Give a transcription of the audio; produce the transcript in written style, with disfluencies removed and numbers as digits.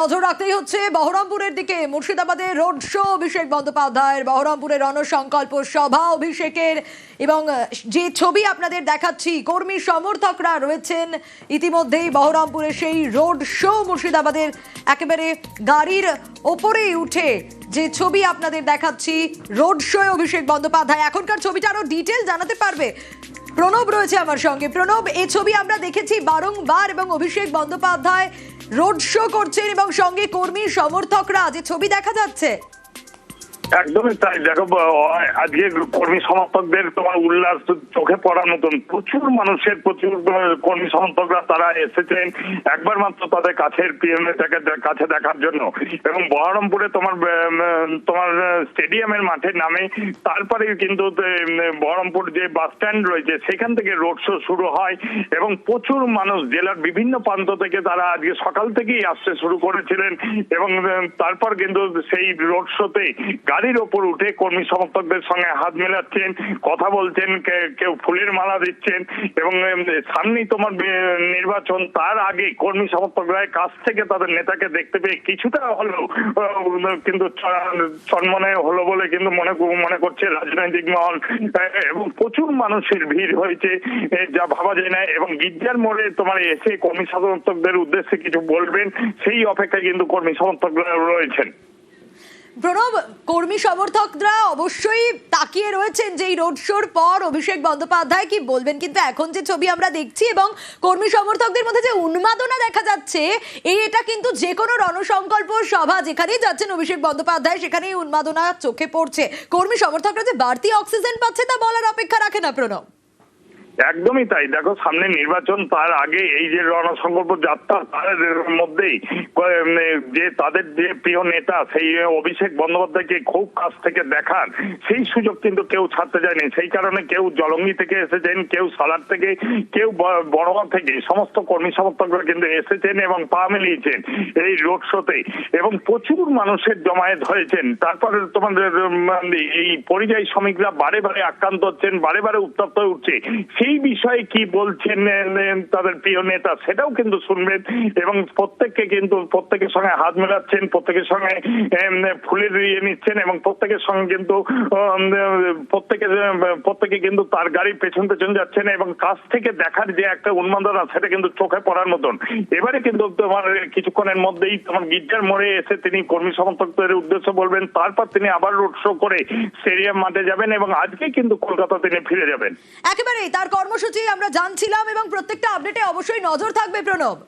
নজর রাখতেই হচ্ছে বহরমপুরের দিকে। মুর্শিদাবাদের রোড শো অভিষেক বন্দ্যোপাধ্যায়ের, বহরমপুরে রণসংকল্প সভা অভিষেকের, এবং যে ছবি আপনাদের দেখাচ্ছি, কর্মী সমর্থকরা রয়েছেন ইতিমধ্যেই বহরমপুরে সেই রোড শো মুর্শিদাবাদের একেবারে গাড়ির ওপরেই উঠে যে ছবি আপনাদের দেখাচ্ছি, রোড শো অভিষেক বন্দ্যোপাধ্যায়। এখনকার ছবিটা আরো ডিটেল জানাতে পারবে প্রণব রয়েছে আমার সঙ্গে। প্রণব, এই ছবি আমরা দেখেছি বারংবার, এবং অভিষেক বন্দ্যোপাধ্যায় রোড শো করছেন এবং সঙ্গে কর্মী সমর্থকরা, যে ছবি দেখা যাচ্ছে। একদমই তাই। দেখো, আজকে কর্মী সমর্থকদের তোমার উল্লাস চোখে পড়ার মতন, প্রচুর মানুষের, প্রচুর কর্মী সমর্থকরা তারা এসেছেন একবার মাত্র তাদের কাছের পিএম নেতাকে কাছে দেখার জন্য। এবং বহরমপুরে তোমার স্টেডিয়ামের মাঠে নামে তারপরে কিন্তু বহরমপুর যে বাস স্ট্যান্ড রয়েছে সেখান থেকে রোড শো শুরু হয়, এবং প্রচুর মানুষ জেলার বিভিন্ন প্রান্ত থেকে তারা আজকে সকাল থেকেই আসতে শুরু করেছিলেন। এবং তারপর কিন্তু সেই রোড শোতে গাড়ির ওপর উঠে কর্মী সমর্থকদের সঙ্গে হাত মেলাচ্ছেন, কথা বলছেন, কেউ ফুলের মালা দিচ্ছেন। এবং সামনেই তোমার নির্বাচন, তার আগে কর্মী সমর্থকরা কাছ থেকে তাদের নেতাকে দেখতে পেয়ে কিছুটা হলেও কিন্তু চনমনে হলো বলে কিন্তু মনে করছে রাজনৈতিক মহল। এবং প্রচুর মানুষের ভিড় হয়েছে, যা ভাবা যায় না। এবং গির্জার মোড়ে তোমার এসে কর্মী সমর্থকদের উদ্দেশ্যে কিছু বলবেন সেই অপেক্ষায় কিন্তু কর্মী সমর্থকরা রয়েছেন। প্রণব, কর্মী সমর্থকরা অবশ্যই তাকিয়ে রয়েছেন যে এই রোড শোর পর অভিষেক বন্দ্যোপাধ্যায় কি বলবেন, কিন্তু এখন যে ছবি আমরা দেখছি এবং কর্মী সমর্থকদের মধ্যে যে উন্মাদনা দেখা যাচ্ছে, এটা কিন্তু যে কোনো রণসংকল্প সভা যেখানেই যাচ্ছেন অভিষেক বন্দ্যোপাধ্যায় সেখানেই উন্মাদনা চোখে পড়ছে। কর্মী সমর্থকরা যে বাড়তি অক্সিজেন পাচ্ছে তা বলার অপেক্ষা রাখে না প্রণব। একদমই তাই। দেখো, সামনে নির্বাচন, তার আগে এই যে রণসংকল্প যাত্রা, তার মধ্যেই যে তাদের যে প্রিয় নেতা সেই অভিষেক বন্দ্যোপাধ্যায়কে খুব কাছ থেকে দেখার সেই সুযোগ কিন্তু কেউ ছাড়তে যায়নি। সেই কারণে কেউ জলঙ্গি থেকে এসেছেন, কেউ সালার থেকে, কেউ বড়গাঁ থেকে, সমস্ত কর্মী সমর্থকরা কিন্তু এসেছেন এবং পা মিলিয়েছেন এই রোড শোতে। এবং প্রচুর মানুষের জমায়েত হয়েছেন। তারপরে তোমাদের এই পরিযায়ী শ্রমিকরা বারে বারে আক্রান্ত হচ্ছেন, বারে বারে উত্তপ্ত হয়ে উঠছে। এই বিষয়ে কি বলছেন তাদের প্রিয় নেতা সেটাও কিন্তু শুনবেন। এবং প্রত্যেকের সঙ্গে হাত মেলাচ্ছেন, ফুলের ইয়ে নিচ্ছেন, এবং প্রত্যেকের সঙ্গে কিন্তু প্রত্যেকে কিন্তু তার গাড়ির পেছন যাচ্ছেন। এবং কাছ থেকে দেখার যে একটা উন্মাদনা সেটা কিন্তু চোখে পড়ার মতন। এবারে কিন্তু তোমার কিছুক্ষণের মধ্যেই তোমার গির্জার মোড়ে এসে তিনি কর্মী সমর্থকদের উদ্দেশ্যে বলবেন, তারপর তিনি আবার রোড শো করে স্টেডিয়াম মাঠে যাবেন, এবং আজকে কিন্তু কলকাতা তিনি ফিরে যাবেন। একেবারেই তার কর্মসূচি আমরা জানছিলাম, এবং প্রত্যেকটা আপডেটে অবশ্যই নজর থাকবে প্রণব।